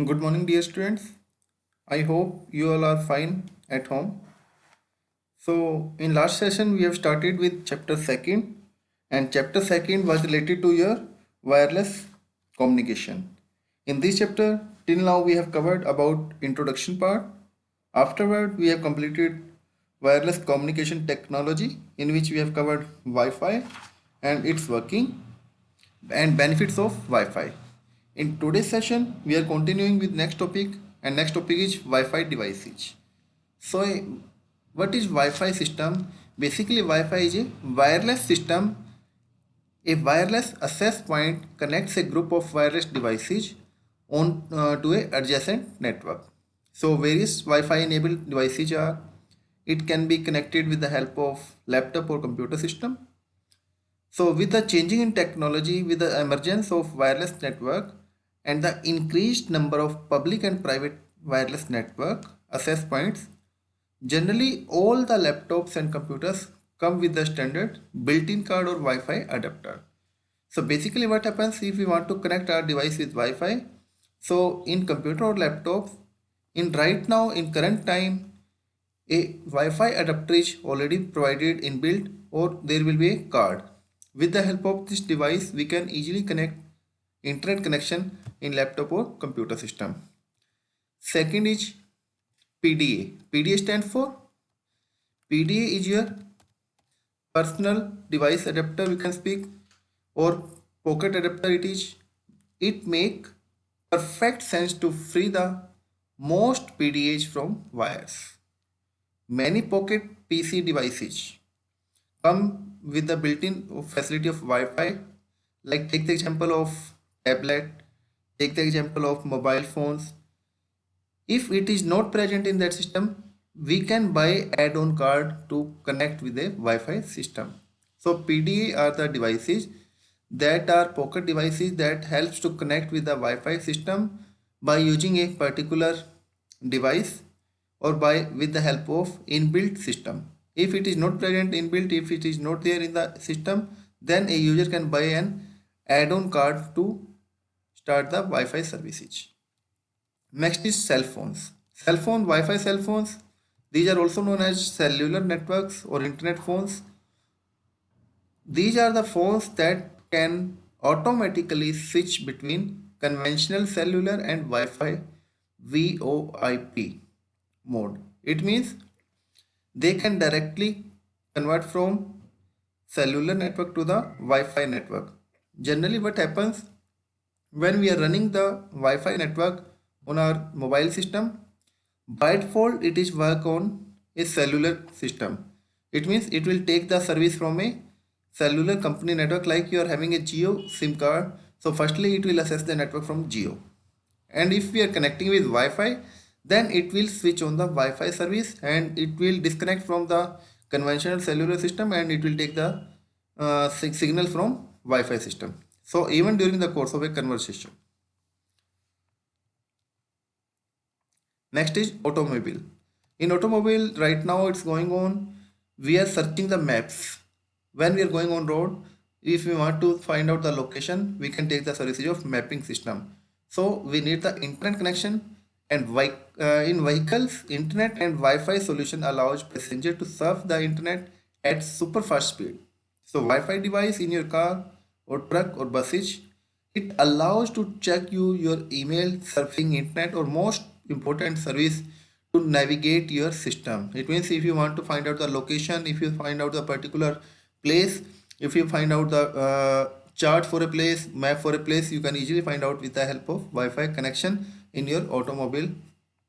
Good morning, dear students. I hope you all are fine at home. So, in last session, we have started with chapter second, and chapter second was related to your wireless communication. In this chapter, till now, we have covered about introduction part. Afterward, we have completed wireless communication technology, in which we have covered Wi-Fi and its working and benefits of Wi-Fi. In today's session, we are continuing with next topic, and next topic is Wi-Fi devices. So, what is Wi-Fi system? Basically, Wi-Fi is a wireless system. A wireless access point connects a group of wireless devices on to a adjacent network. So, various Wi-Fi enabled devices are. It can be connected with the help of laptop or computer system. So with the changing in technology, with the emergence of wireless network and the increased number of public and private wireless network access points, generally all the laptops and computers come with the standard built-in card or Wi-Fi adapter. So basically what happens if we want to connect our device with Wi-Fi, so in computer or laptops, in right now in current time, a Wi-Fi adapter is already provided inbuilt or there will be a card. With the help of this device, we can easily connect internet connection in laptop or computer system. Second is PDA. PDA stands for PDA is your personal device adapter we can speak or pocket adapter it is. It make perfect sense to free the most PDAs from wires. Many pocket PC devices come with the built-in facility of Wi-Fi. Like take the example of tablet, take the example of mobile phones. If it is not present in that system, we can buy add-on card to connect with a Wi-Fi system. So PDA are the devices that are pocket devices that helps to connect with the Wi-Fi system by using a particular device or by with the help of inbuilt system. If it is not present inbuilt, if it is not there in the system, then a user can buy an add-on card to start the Wi-Fi services. Next is cell phones. Cell phone, Wi-Fi cell phones. These are also known as cellular networks or internet phones. These are the phones that can automatically switch between conventional cellular and Wi-Fi VoIP mode. It means they can directly convert from cellular network to the Wi-Fi network. Generally what happens when we are running the Wi-Fi network on our mobile system, by default it is work on a cellular system. It means it will take the service from a cellular company network like you are having a Jio SIM card. So firstly it will access the network from Jio. And if we are connecting with Wi-Fi, then it will switch on the Wi-Fi service and it will disconnect from the conventional cellular system and it will take the signal from Wi-Fi system. So even during the course of a conversation. Next is automobile. In automobile right now it's going on, we are searching the maps. When we are going on road, if we want to find out the location, we can take the services of mapping system. So we need the internet connection and in vehicles, internet and Wi-Fi solution allows passenger to surf the internet at super fast speed. So Wi-Fi device in your car or truck or buses, it allows to check your email, surfing internet or most important service to navigate your system. It means if you want to find out the location, if you find out the particular place, if you find out the chart for a place, map for a place, you can easily find out with the help of Wi-Fi connection in your automobile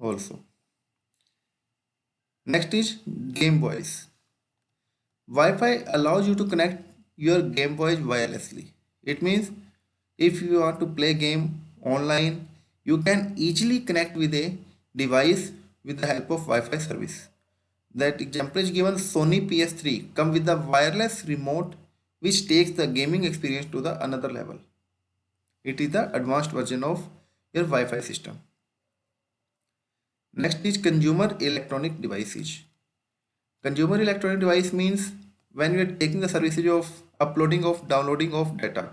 also. Next is Game Boys. Wi-Fi allows you to connect your Game Boys wirelessly. It means if you want to play game online, you can easily connect with a device with the help of Wi-Fi service. That example is given. Sony PS3 come with the wireless remote which takes the gaming experience to the another level. It is the advanced version of your Wi-Fi system. Next is consumer electronic devices. Consumer electronic device means when we are taking the services of uploading of downloading of data.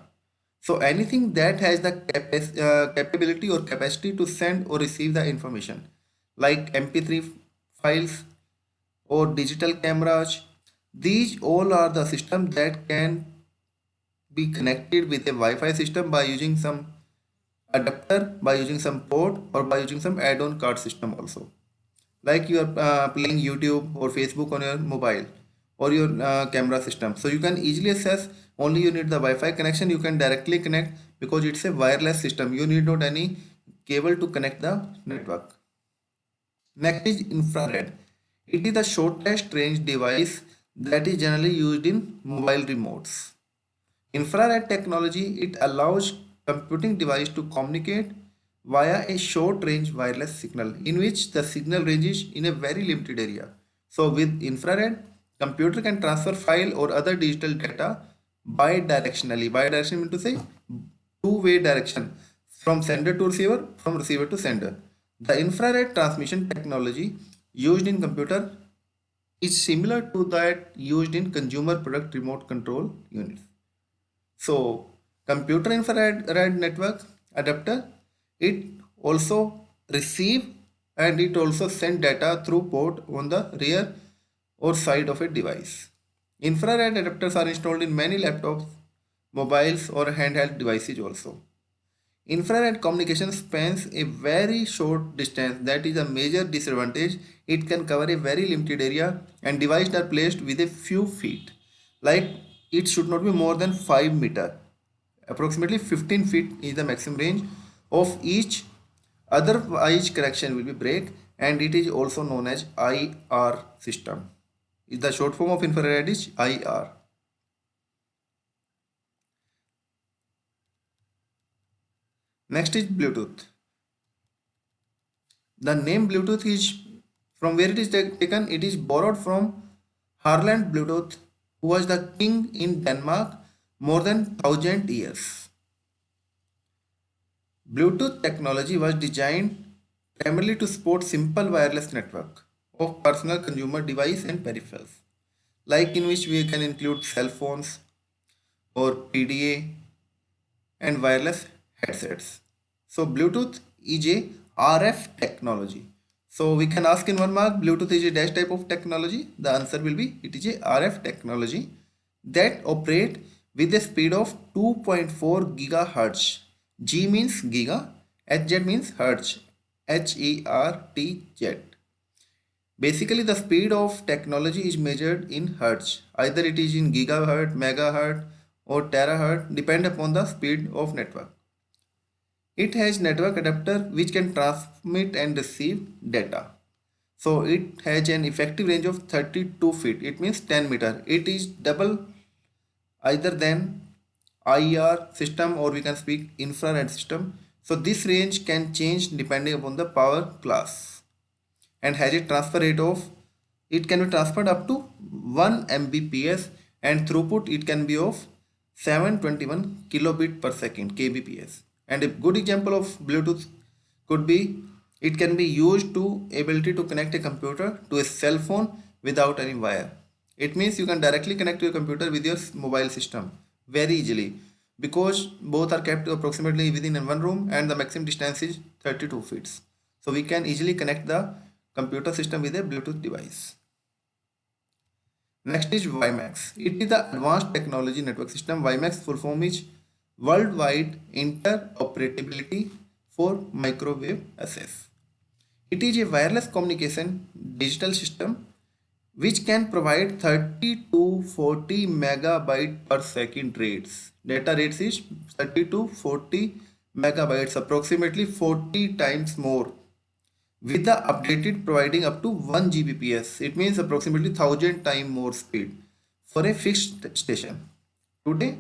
So anything that has the capability or capacity to send or receive the information, like MP3 files or digital cameras, these all are the system that can be connected with a Wi-Fi system by using some adapter, by using some port, or by using some add-on card system also. Like you are playing YouTube or Facebook on your mobile or your camera system. So you can easily access, only you need the Wi-Fi connection, you can directly connect because it's a wireless system. You need not any cable to connect the network. Next is infrared. It is the shortest range device that is generally used in mobile remotes. Infrared technology, it allows computing device to communicate via a short range wireless signal in which the signal range is in a very limited area. So with infrared, computer can transfer file or other digital data bidirectionally. Bidirectional means to say two-way direction from sender to receiver, from receiver to sender. The infrared transmission technology used in computer is similar to that used in consumer product remote control units. So computer infrared red network adapter, it also receive and it also send data through port on the rear or side of a device. Infrared adapters are installed in many laptops, mobiles or handheld devices also. Infrared communication spans a very short distance, that is a major disadvantage. It can cover a very limited area and devices are placed with a few feet. Like it should not be more than 5 meter. Approximately 15 feet is the maximum range of each. Otherwise correction will be break, and it is also known as IR system. Is the short form of infrared is IR. Next is Bluetooth. The name Bluetooth is from where it is taken. It is borrowed from Harland Bluetooth, who was the king in Denmark more than 1,000 years. Bluetooth technology was designed primarily to support simple wireless network of personal consumer device and peripherals, like in which we can include cell phones or PDA and wireless headsets. So Bluetooth is a RF technology. So we can ask in one mark, Bluetooth is a dash type of technology. The answer will be it is a RF technology that operate with a speed of 2.4 gigahertz. G means giga, HZ means hertz, HERTZ. Basically, the speed of technology is measured in hertz. Either it is in gigahertz, megahertz, or terahertz, depend upon the speed of network. It has network adapter which can transmit and receive data. So it has an effective range of 32 feet. It means 10 meter. It is double either than IR system, or we can speak infrared system. So this range can change depending upon the power class, and has a transfer rate of, it can be transferred up to 1 Mbps, and throughput it can be of 721 kilobit per second kbps. And a good example of Bluetooth could be, it can be used to ability to connect a computer to a cell phone without any wire. It means you can directly connect your computer with your mobile system very easily, because both are kept approximately within one room and the maximum distance is 32 feet. So we can easily connect the computer system with a Bluetooth device. Next is WiMAX. It is the Advanced Technology Network System. WiMAX full form is Worldwide Interoperability for Microwave Access. It is a wireless communication digital system which can provide 30 to 40 megabyte per second rates. Data rates is 30 to 40 megabytes, approximately 40 times more, with the updated providing up to 1 Gbps. It means approximately 1000 times more speed for a fixed station. Today,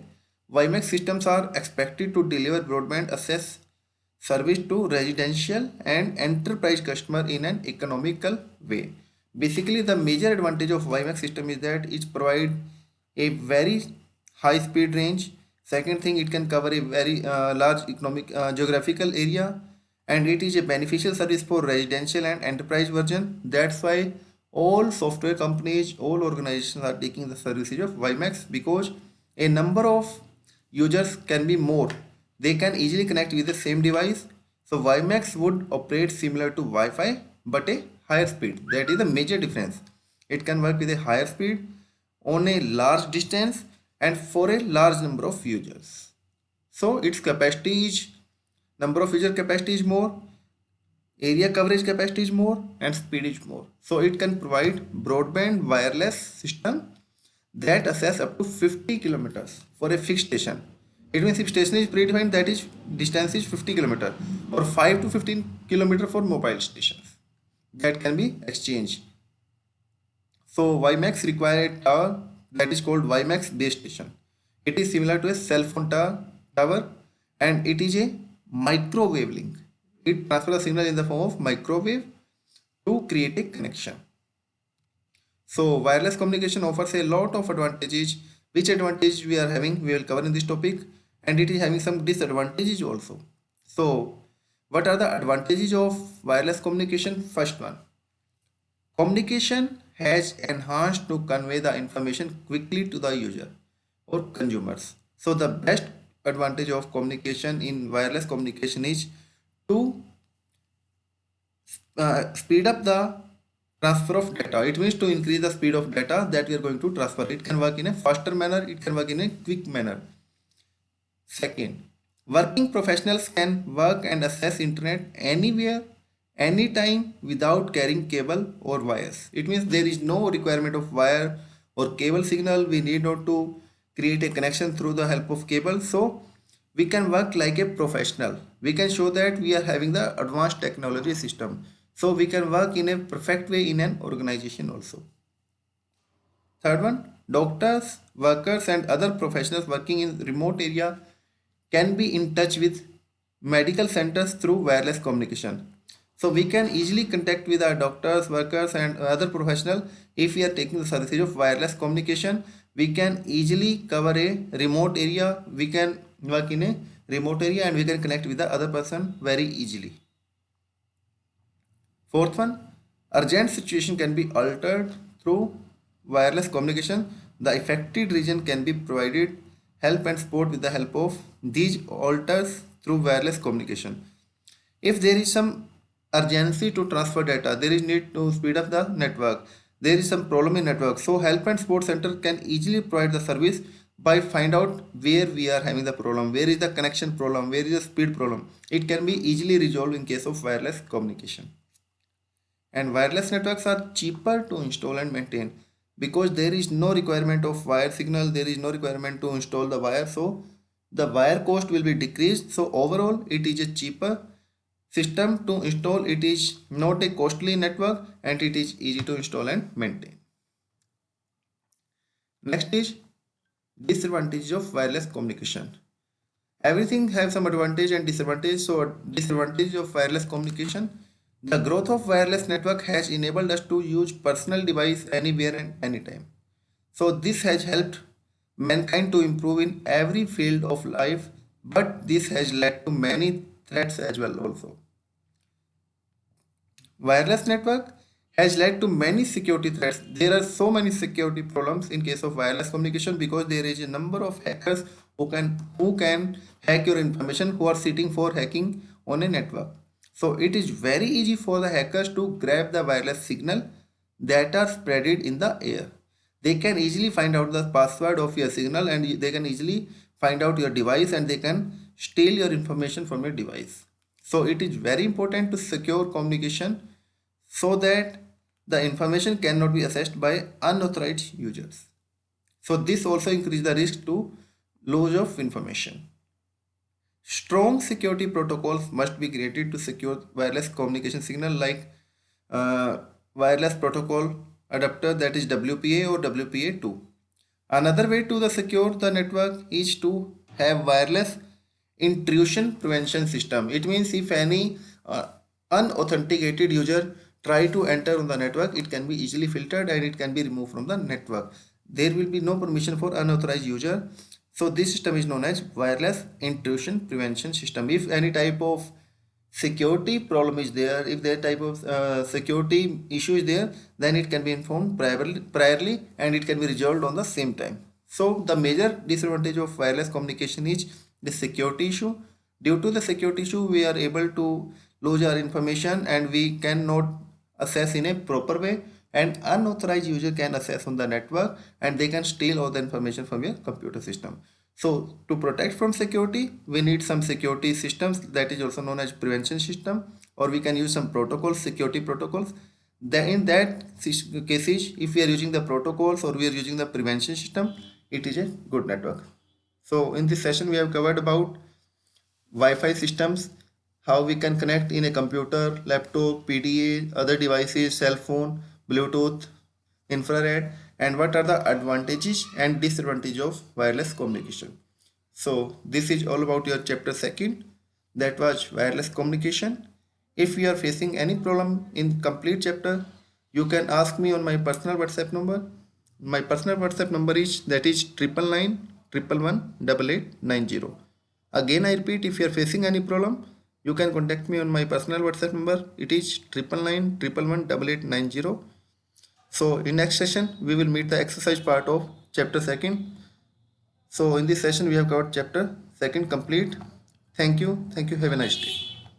WiMAX systems are expected to deliver broadband access service to residential and enterprise customer in an economical way. Basically, the major advantage of WiMAX system is that it provide a very high speed range. Second thing, it can cover a very large economic geographical area, and it is a beneficial service for residential and enterprise version. That's why all software companies, all organizations are taking the services of WiMAX, because a number of users can be more. They can easily connect with the same device. So WiMAX would operate similar to Wi-Fi but a higher speed. That is the major difference. It can work with a higher speed on a large distance and for a large number of users. So its capacity is, number of user capacity is more, area coverage capacity is more, and speed is more. So it can provide broadband wireless system that access up to 50 kilometers for a fixed station. It means if station is predefined, that is distance is 50 kilometer, or 5 to 15 kilometer for mobile stations that can be exchanged. So WiMAX require a tower that is called WiMAX base station. It is similar to a cell phone tower, and it is a microwave link. It transfers the signal in the form of microwave to create a connection. So wireless communication offers a lot of advantages. Which advantage we are having, we will cover in this topic, and it is having some disadvantages also. So what are the advantages of wireless communication? First one, communication has enhanced to convey the information quickly to the user or consumers. So the best advantage of communication in wireless communication is to speed up the transfer of data. It means to increase the speed of data that we are going to transfer. It can work in a faster manner, it can work in a quick manner. Second, working professionals can work and access internet anywhere, anytime without carrying cable or wires. It means there is no requirement of wire or cable signal. We need not to create a connection through the help of cable. So we can work like a professional. We can show that we are having the advanced technology system. So we can work in a perfect way in an organization also. Third one, doctors, workers and other professionals working in remote area can be in touch with medical centers through wireless communication. So we can easily contact with our doctors, workers and other professionals if we are taking the services of wireless communication. We can easily cover a remote area. We can work in a remote area and we can connect with the other person very easily. Fourth one, urgent situation can be altered through wireless communication. The affected region can be provided help and support with the help of these alters through wireless communication. If there is some urgency to transfer data, there is need to speed up the network, there is some problem in network, so help and support center can easily provide the service by find out where we are having the problem, where is the connection problem, where is the speed problem. It can be easily resolved in case of wireless communication. And wireless networks are cheaper to install and maintain because there is no requirement of wire signal, there is no requirement to install the wire, so the wire cost will be decreased. So overall it is a cheaper system to install. It is not a costly network and it is easy to install and maintain. Next is disadvantage of wireless communication. Everything has some advantage and disadvantage. So disadvantage of wireless communication, the growth of wireless network has enabled us to use personal device anywhere and anytime. So this has helped mankind to improve in every field of life, but this has led to many threats as well also. Wireless network has led to many security threats. There are so many security problems in case of wireless communication because there is a number of hackers who can hack your information, who are sitting for hacking on a network. So it is very easy for the hackers to grab the wireless signal that are spreaded in the air. They can easily find out the password of your signal and they can easily find out your device and they can steal your information from your device. So it is very important to secure communication so that the information cannot be accessed by unauthorized users. So this also increases the risk to loss of information. Strong security protocols must be created to secure wireless communication signal like wireless protocol adapter, that is WPA or WPA2. Another way to secure the network is to have wireless intrusion prevention system. It means if any unauthenticated user try to enter on the network, it can be easily filtered and it can be removed from the network. There will be no permission for unauthorized user. So this system is known as wireless intrusion prevention system. If any type of security problem is there, if that type of security issue is there, then it can be informed priorly and it can be resolved on the same time. So the major disadvantage of wireless communication is the security issue. Due to the security issue, we are able to lose our information and we cannot access in a proper way, and unauthorized user can access on the network and they can steal all the information from your computer system. So to protect from security, we need some security systems, that is also known as prevention system, or we can use some protocols, security protocols. Then in that cases, if we are using the protocols or we are using the prevention system, it is a good network. So in this session we have covered about Wi-Fi systems, how we can connect in a computer, laptop, PDA, other devices, cell phone, Bluetooth, infrared, and what are the advantages and disadvantages of wireless communication. So this is all about your chapter second, that was wireless communication. If you are facing any problem in complete chapter, you can ask me on my personal WhatsApp number. My personal WhatsApp number is, that is 999 111 8890. Again I repeat, if you are facing any problem, you can contact me on my personal WhatsApp number. It is 999 111 8890. So in next session we will meet the exercise part of chapter second. So in this session we have covered chapter second complete. Thank you. Thank you. Have a nice day.